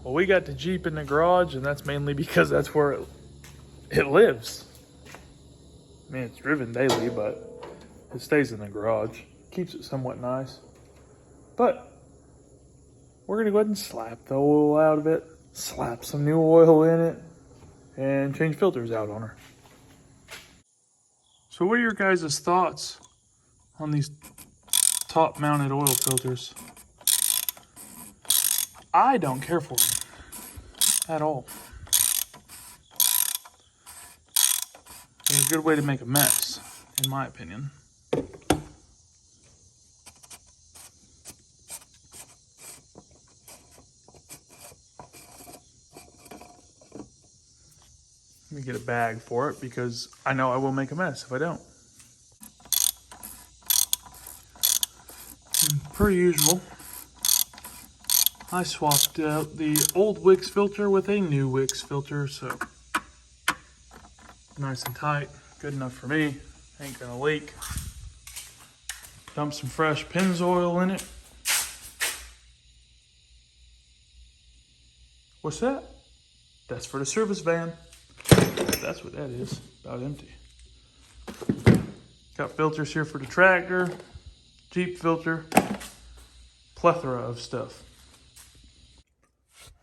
Well, we got the Jeep in the garage, and that's mainly because that's where it lives. I mean, it's driven daily, but it stays in the garage. Keeps it somewhat nice. But we're going to go ahead and slap the oil out of it, slap some new oil in it, and change filters out on her. So what are your guys' thoughts on these top-mounted oil filters? I don't care for them at all. They're a good way to make a mess, in my opinion. Let me get a bag for it because I know I will make a mess if I don't. And per usual, I swapped out the old Wix filter with a new Wix filter, so nice and tight, good enough for me, ain't gonna leak. Dump some fresh Pennzoil in it. What's that? That's for the service van. That's what that is, about empty. Got filters here for the tractor, Jeep filter, plethora of stuff.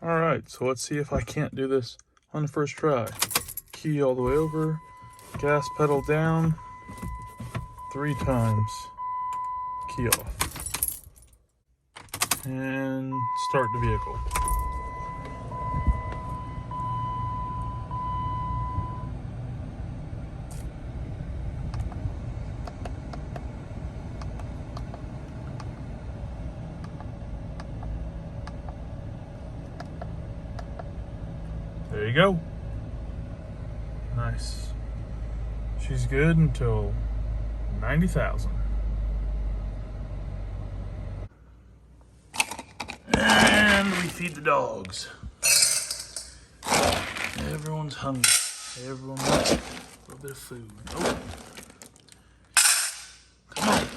All right, so let's see if I can't do this on the first try. Key all the way over, gas pedal down, 3 times, key off, and start the vehicle. There you go. Nice. She's good until 90,000. And we feed the dogs. Everyone's hungry. Everyone wants a little bit of food. Oh. Come on.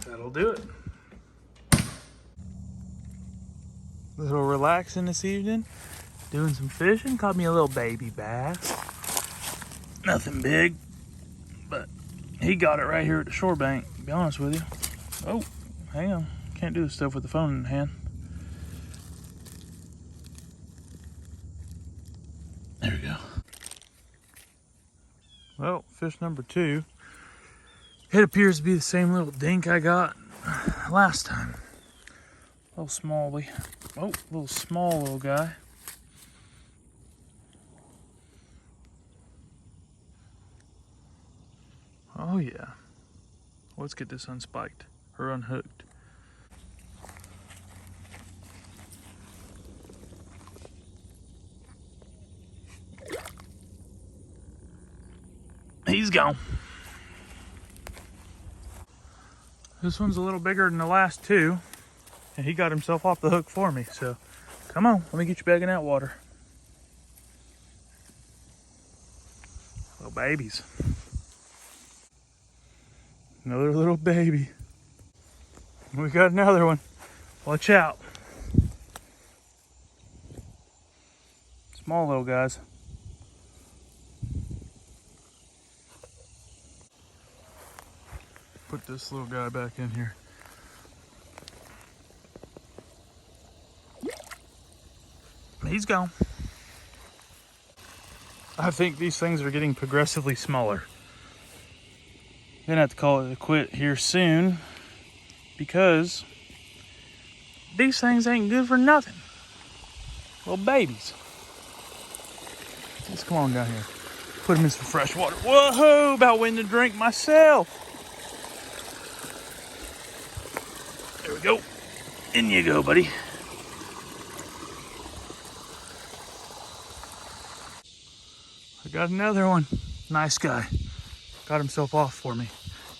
That'll do it. A little relaxing this evening. Doing some fishing. Caught me a little baby bass. Nothing big, but he got it right here at the shore bank, to be honest with you. Oh, hang on. Can't do this stuff with the phone in hand. There we go. Well, fish number 2. It appears to be the same little dink I got last time. A little smally. Oh, little small little guy. Oh yeah. Let's get this unspiked or unhooked. He's gone. This one's a little bigger than the last 2, and he got himself off the hook for me, so come on, let me get you back in that water. Little babies. Another little baby. We got another one. Watch out. Small little guys. Put this little guy back in here. He's gone. I think these things are getting progressively smaller. Gonna have to call it a quit here soon because these things ain't good for nothing. Little babies. Let's come on down here. Put them in some fresh water. Whoa, about waiting to drink myself. There we go. In you go, buddy. I got another one. Nice guy. Got himself off for me.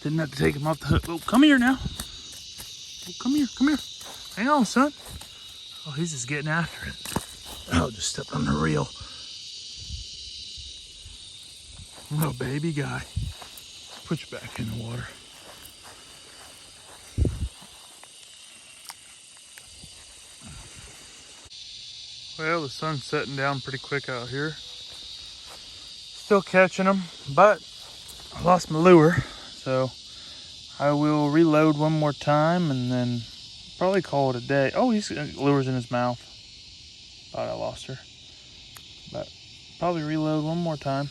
Didn't have to take him off the hook. Oh, come here now. Oh, come here, come here. Hang on, son. Oh, he's just getting after it. Oh, just stepped on the reel. Little baby guy. Put you back in the water. Well, the sun's setting down pretty quick out here. Still catching them, but I lost my lure, so I will reload one more time and then probably call it a day. Oh, he's lures in his mouth. Thought I lost her, but probably reload one more time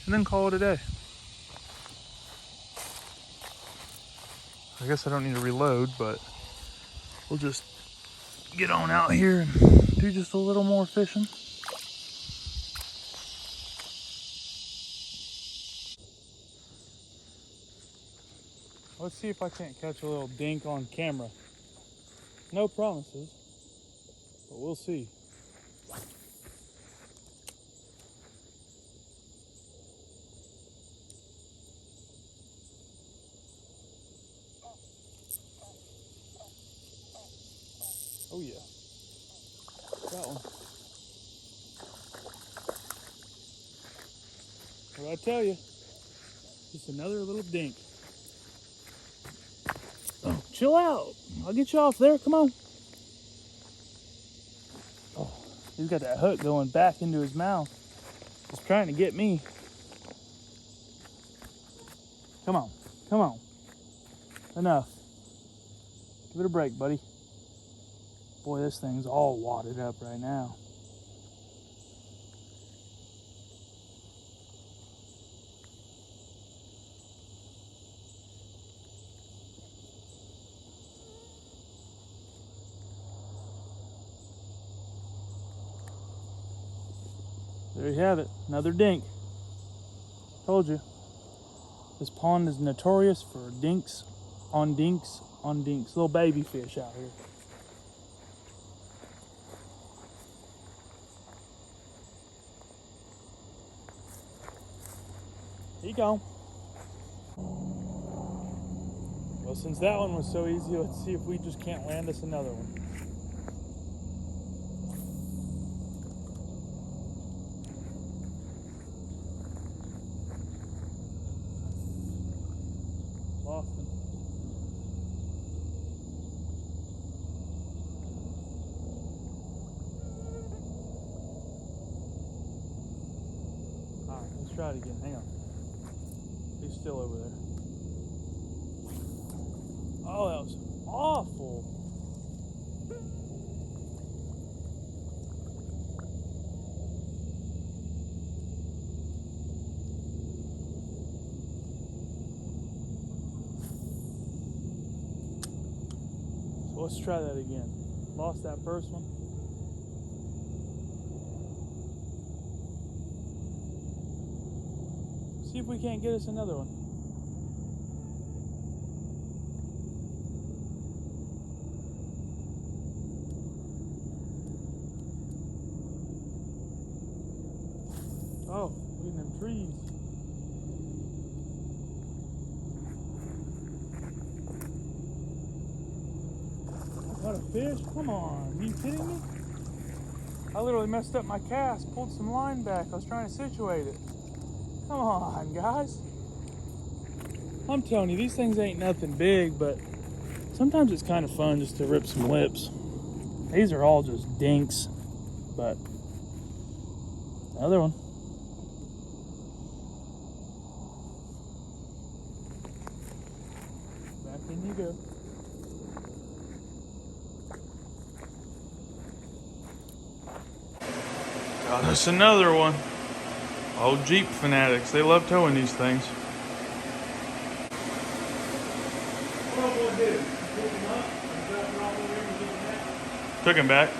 and then call it a day. I guess I don't need to reload, but we'll just get on out here and do just a little more fishing. Let's see if I can't catch a little dink on camera. No promises, but we'll see. Oh yeah, that one. What I tell you, just another little dink. Oh, chill out. I'll get you off there. Come on. Oh, he's got that hook going back into his mouth. He's trying to get me. Come on. Come on. Enough. Give it a break, buddy. Boy, this thing's all wadded up right now. There you have it, another dink. Told you. This pond is notorious for dinks on dinks on dinks. Little baby fish out here. He gone. Well, since that one was so easy, let's see if we just can't land us another one. Lost him. All right, let's try it again. Hang on. He's still over there. Oh, that was awful. So let's try that again. Lost that first one. See if we can't get us another one. Oh, look at them trees. What a fish? Come on, are you kidding me? I literally messed up my cast, pulled some line back. I was trying to situate it. Come on, guys. I'm telling you, these things ain't nothing big, but sometimes it's kind of fun just to rip some lips. These are all just dinks, but another one. Back in you go. Got us another one. Old Jeep fanatics, they love towing these things. Took him back.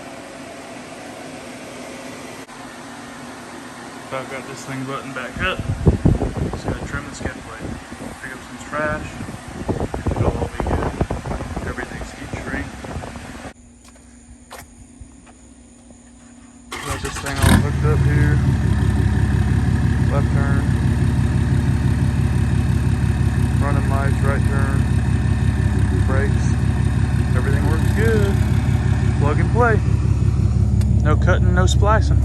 So I've got this thing buttoned back up. Just gotta trim the skid plate. Pick up some trash. It'll all be good. Everything's heat shrink. Got this thing all hooked up here. Left turn. Running lights, right turn. Brakes. Everything works good. Plug and play. No cutting, no splicing.